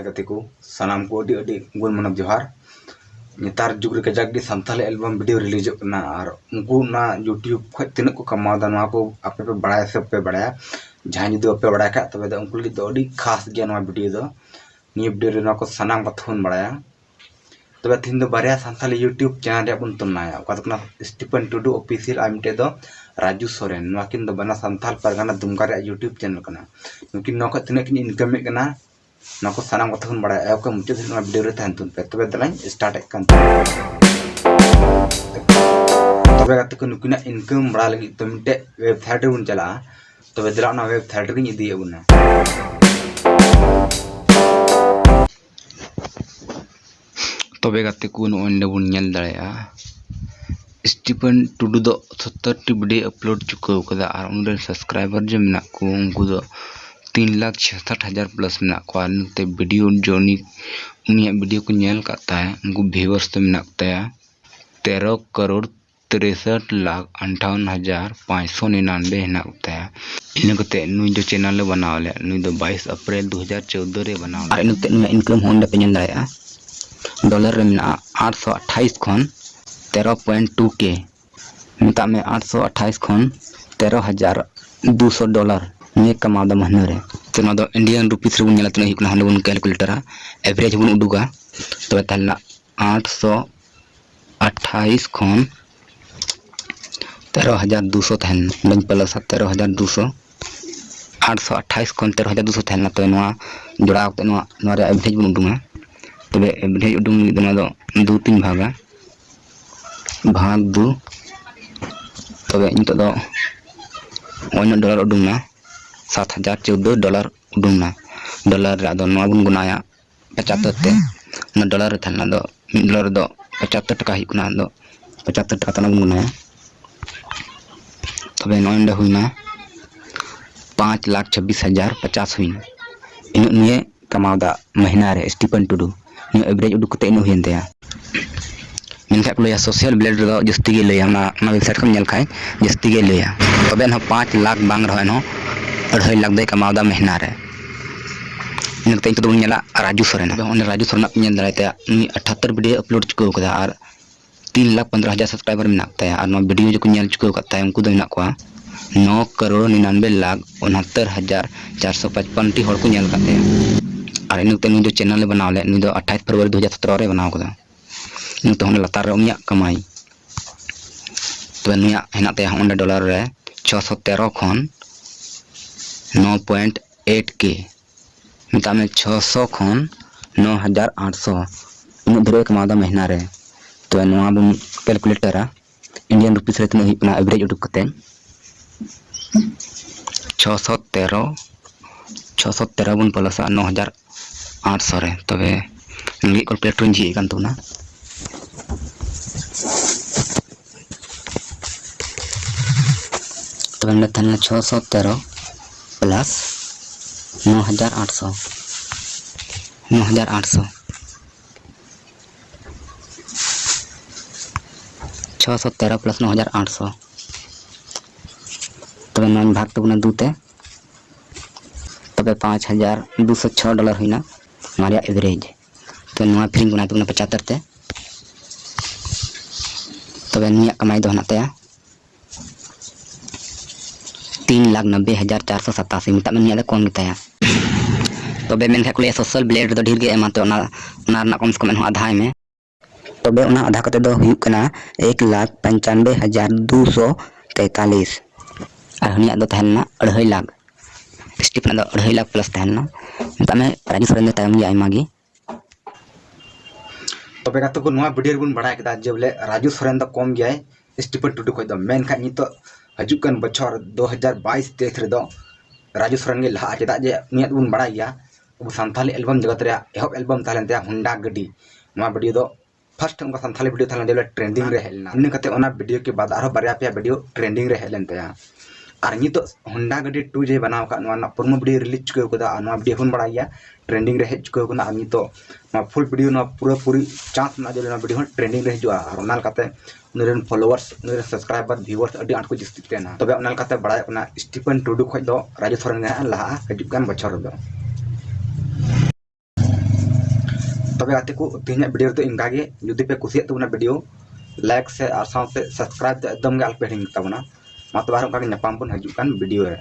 गति को सनाम को अडी गुण मनक जोहार नेतार जुग रे कजाक दी संथाली एल्बम वीडियो रिलीज करना और उनको ना यूट्यूब खज तिनक को कमादा ना को आपे पे बड़ा सब पे बड़ा जहां जुदी आपे बड़ा का तबे द उनको दो अडी खास गया ना वीडियो दो नि वीडियो रे ना को सनाम बथुन बड़ा तबे तीन दो बारे संथाली यूट्यूब चैनल रे अपन तुनाया का स्टीफन टुडू ऑफिशियल आमटे दो राजू सोरेन नकिन दो बना संथाल परगना दुमका रे यूट्यूब चैनल कना नुकिन नको तिनक किन इनकम कना नको सनाम बथुन बड़ा एको मुझे ना वीडियो रे तहन तुन पे तबे दलाइन स्टार्ट एकन तबे गाते को नुकिना इनकम बड़ा लगी तो मिटे वेबसाइट रे बुन चला तबे दला ना वेबसाइट रे इदी एबुना तबे गाते को ओंडे बुन नेल दाड़ेया स्टीफन टुडू दो 70 वीडियो अपलोड चुकाव कदा और उनरे सब्सक्राइबर जो मेना को उनको दो 3,66,000 प्लस मेना को नते वीडियो जोनी उनिया वीडियो को नेल करता है उनको व्यूअर्स तो मेना ताया 13,63,58,599 हेना ताया इन कते नुई जो चैनल बनाव ले नुई दो 22 अप्रैल 2014 रे बनाव और इनते इनकम होंडे पे नेल दाया डॉलर रे मेना 828 खन 13.2 के मिता में 828 खन 13,200 डॉलर ने कमादा महीने रे तो ना दो इंडियन रुपीस रे बुन नेला तने हिकना हने बुन कैलकुलेटर एवरेज बुन उडुगा तो तहला 828 खन 13,200 थन बन प्लस 13,200 828 खन 13,200 थन तो नवा जोड़ाव ते नवा रे एवरेज बुन उडुगा तबे एवरेज उडुंग दना दो 2-3 भागा भाग 2 तबे इन तो दो $1 उडुंगना 7,014 डॉलर उडुंगना डॉलर रे दो नवा बुन गुनाया 75 ते ना डॉलर रे थना दो $1 दो 75 टका हिकना दो 75 टका तना बुन गुनाया तबे नोंडे हुइना 5,26,050 हुइना इन निये कमावदा महीना रे स्टीफन टुडू नि एवरेज उडुक कते इन हुइनतेया मिनखा को लया सोशल ब्लेड रे जस्ती गे लया ना वेबसाइट को नेल खाय जस्ती गे लया तबे न 5 लाख बांग रह न 2.5 लाख दे कमावदा महीना रे इन कते तो नेला राजू सोरेन ओने राजू सोरेन नेल दायते नि 78 वीडियो अपलोड चुको कदा और 3,15,000 सब्सक्राइबर मेना ताया और नो वीडियो जो को नेल चुको कता उनको दो मेना कोआ 9,99,69,455 टी हर को नेल काते और इन कते जो चैनल बनाव ले नि दो 28 फरवरी 2017 रे बनाव कदा इन तो होने लतार रे उनिया कमाई तो नुया हेना ते $100 रे 613 खन 9.8 के मिता में 600 खन 9,800 इन धरे कमादा महीना रे तो नवा बुन कैलकुलेटर इंडियन रुपीस रे तने हिपना एवरेज उडुक कते 613 बुन प्लस 9,800 रे तबे नली कैलकुलेटर जी कान तो ना तबे ने थन 613 प्लस 9,800 613 प्लस 9,800 तबे 9 भाग तो गुना 2 ते तबे $5,206 हुइना हमारे एवरेज तो नवा फिर गुना तो 75 ते तबे निया कमाई दो हनाते 3,90,487 मिता में निया कौन गिताया तबे मेन को सोशल ब्लेड दो ढेर गे एमा तो ना कम से कम आधा में तबे उना आधा कते दो हुई कना 1,95,243 और हनिया दो तहना 2.5 लाख स्टीफन दो 2.5 लाख प्लस तहना मिता में राजू सोरेन तायम या आइमागी तबे गातो को नवा वीडियो बुन बड़ा केदा जबले राजू सोरेन द कम गया स्टीफन टुडू को द मेन का नि तो हजुकन बछर 2022-23 रे दो राजू सोरेन गे लहा चेदा जे निया बुन बड़ा गया अब संथाली एल्बम जगत रे एहब एल्बम तालेन ते होंडा गडी नवा वीडियो दो फर्स्ट उनका संथाली वीडियो तालेन जबले ट्रेंडिंग रे हेलना इन कते ओना वीडियो के बाद आरो बारया पे वीडियो ट्रेंडिंग रे हेलन ते और नि तो होंडा गडी 2 जे बनाव का नवा पुरमो वीडियो रिलीज चुके कदा नवा वीडियो हुन बड़ा गया ट्रेंडिंग रे हेज चुके कना नि तो ना फुल वीडियो ना पूरी चांस ना जो ना वीडियो ट्रेंडिंग रे हिजुआ और ओनाल काते उनरेन फॉलोअर्स उनरेन सब्सक्राइबर व्यूअर्स अडी आंट को जिस्ती तेना तबे ओनाल काते बड़ा कना स्टीफन टुडू खoj दो राजू सोरेन गे लहा हजुकन बछर दो तबे गाते को तेहना वीडियो तो इनका गे जुदी पे कुसियत तबना वीडियो लाइक से और साथ सब्सक्राइब एकदम गे अल्पे हिंग तबना मा तो बार उनका ᱧᱟᱯᱟᱢ बन हजु कान वीडियो रे।